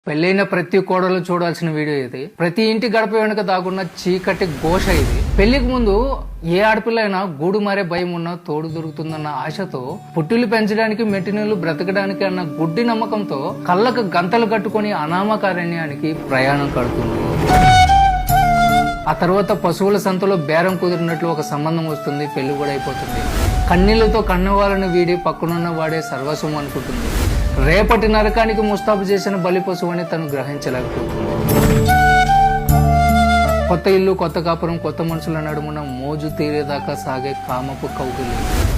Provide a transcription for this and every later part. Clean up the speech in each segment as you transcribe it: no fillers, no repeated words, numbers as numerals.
పెళ్ళైన ప్రతి కోడలు చూడాల్సిన వీడియో ఇది. ప్రతి ఇంటి గడప వెనుక దాగున్న చీకటి ఘోష ఇది. పెళ్లికి ముందు ఏ ఆడపిల్ల అయినా గూడు మారే భయం ఉన్నా తోడు దొరుకుతుందన్న ఆశతో, పుట్టిల్లు పెంచడానికి మెట్టినీళ్లు బ్రతకడానికి అన్న గుడ్డి నమ్మకంతో కళ్ళకు గంతలు కట్టుకుని అనామకారణ్యానికి ప్రయాణం కడుతుంది. ఆ తర్వాత పశువుల సంతలో బేరం కుదిరినట్లు ఒక సంబంధం వస్తుంది, పెళ్లి కూడా అయిపోతుంది. కన్నీళ్లతో కన్నవాళ్ళని వీడి పక్కనున్న వాడే సర్వస్వం అనుకుంటుంది. రేపటి నరకానికి ముస్తాబు చేసిన బలి పశువు అని తను గ్రహించలేకపోతుంది. కొత్త ఇల్లు, కొత్త కాపురం, కొత్త మనుషుల నడుమున మోజు తీరేదాకా సాగే కామపు కౌగిలి.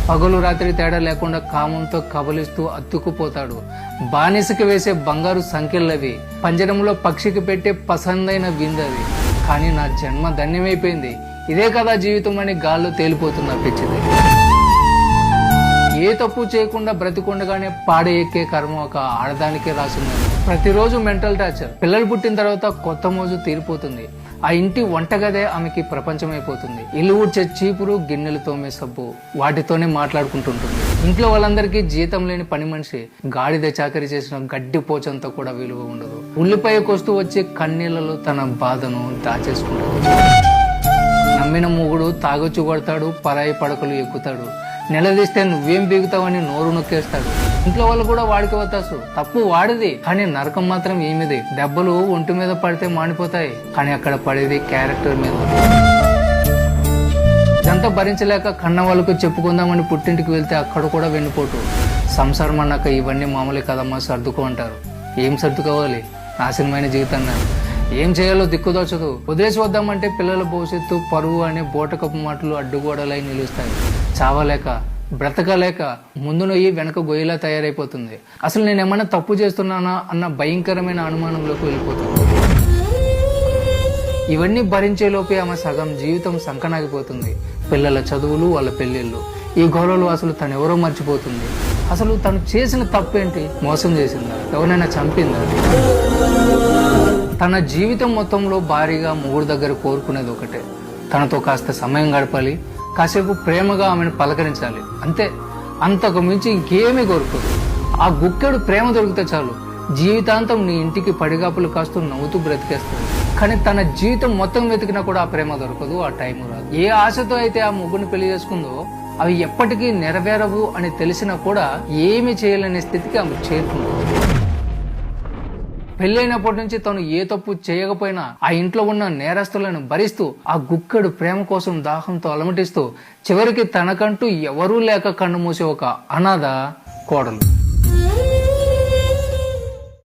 పగలు రాత్రి తేడా లేకుండా కామంతో కబలిస్తూ అత్తుకుపోతాడు. బానిసకి వేసే బంగారు సంఖ్యలవి, పంజరంలో పక్షికి పెట్టే పసందైన విందవి. కానీ నా జన్మ ధన్యమైపోయింది, ఇదే కదా జీవితం అని గాల్లో తేలిపోతున్నా పిచ్చిది. ఏ తప్పు చేయకుండా బ్రతికుండగానే పాడే ఎక్కే కర్మ ఒక ఆడదానికే రాసింది. ప్రతిరోజు మెంటల్ టార్చర్. పిల్లలు పుట్టిన తర్వాత కొత్త మోజు తీరిపోతుంది. ఆ ఇంటి వంటగదే ఆమెకి ప్రపంచమైపోతుంది. ఇల్లు ఊడ్చే చీపురు, గిన్నెలు తోమే సబ్బు, వాటితోనే మాట్లాడుకుంటుంటుంది. ఇంట్లో వాళ్ళందరికీ జీతం లేని పని మనిషి, గాడిద చాకరీ చేసిన గడ్డి పోచంతో కూడా విలువ ఉండదు. ఉల్లిపాయ కోస్తూ వచ్చే కన్నీళ్లలో తన బాధను దాచేసుకుంటాడు. నమ్మిన మూగుడు తాగొచ్చు కొడతాడు, పరాయి పడకలు ఎక్కుతాడు. నిలదీస్తే నువ్వేం బీగుతావని నోరు నొక్కేస్తాడు. ఇంట్లో వాళ్ళు కూడా వాడికి వత్తాసు, తప్పు వాడిది, కానీ నరకం మాత్రం ఏమిది. దెబ్బలు ఒంటి మీద పడితే మానిపోతాయి, కానీ అక్కడ పడేది క్యారెక్టర్ మీద. ఇదంతా భరించలేక కన్న వాళ్ళకు చెప్పుకుందామని పుట్టింటికి వెళ్తే అక్కడ కూడా వెన్నుపోటు. సంసారం అన్నాక ఇవన్నీ మామూలే కదమ్మా, సర్దుకో అంటారు. ఏం సర్దుకోవాలి? నాశనమైన జీవితాన్ని ఏం చేయాలో దిక్కుదోచదు. వదిలేసి వద్దామంటే పిల్లల భవిష్యత్తు, పరువు అనే బోటకపు మాటలు అడ్డుగోడలై నిలుస్తాయి. చావలేక, బ్రతకలేక ముందు నొయ్యి వెనక గొయ్యిలా తయారైపోతుంది. అసలు నేనేమన్నా తప్పు చేస్తున్నానా అన్న భయంకరమైన అనుమానంలోకి వెళ్ళిపోతుంది. ఇవన్నీ భరించేలోపే ఆమె సగం జీవితం సంకనాగిపోతుంది. పిల్లల చదువులు, వాళ్ళ పెళ్లిళ్ళు, ఈ గోళలు అసలు తను ఎవరో మర్చిపోతుంది. అసలు తను చేసిన తప్పేంటి? మోసం చేసిందా? ఎవరైనా చంపిందా? తన జీవితం మొత్తంలో భారీగా మొగుడు దగ్గర కోరుకునేది ఒకటే, తనతో కాస్త సమయం గడపాలి, కాసేపు ప్రేమగా ఆమెను పలకరించాలి, అంతే. అంతకు మించి ఇంకేమీ కోరుకోదు. ఆ గుక్కెడు ప్రేమ దొరికితే చాలు, జీవితాంతం నీ ఇంటికి పడిగాపులు కాస్తూ నవ్వుతూ బ్రతికేస్తుంది. కానీ తన జీవితం మొత్తం వెతికినా కూడా ఆ ప్రేమ దొరకదు, ఆ టైం రాదు. ఏ ఆశతో అయితే ఆ ముగ్గురిని పెళ్లి చేసుకుందో అవి ఎప్పటికీ నెరవేరవు అని తెలిసినా కూడా ఏమీ చేయలేని స్థితికి ఆమె చేరుకుంటుంది. పెళ్ళైనప్పటి నుంచి తను ఏ తప్పు చేయకపోయినా ఆ ఇంట్లో ఉన్న నేరస్తులను భరిస్తూ, ఆ గుక్కడు ప్రేమ కోసం దాహంతో అలమటిస్తూ, చివరికి తనకంటూ ఎవరూ లేక కన్ను మూసే ఒక అనాథ కోడలు.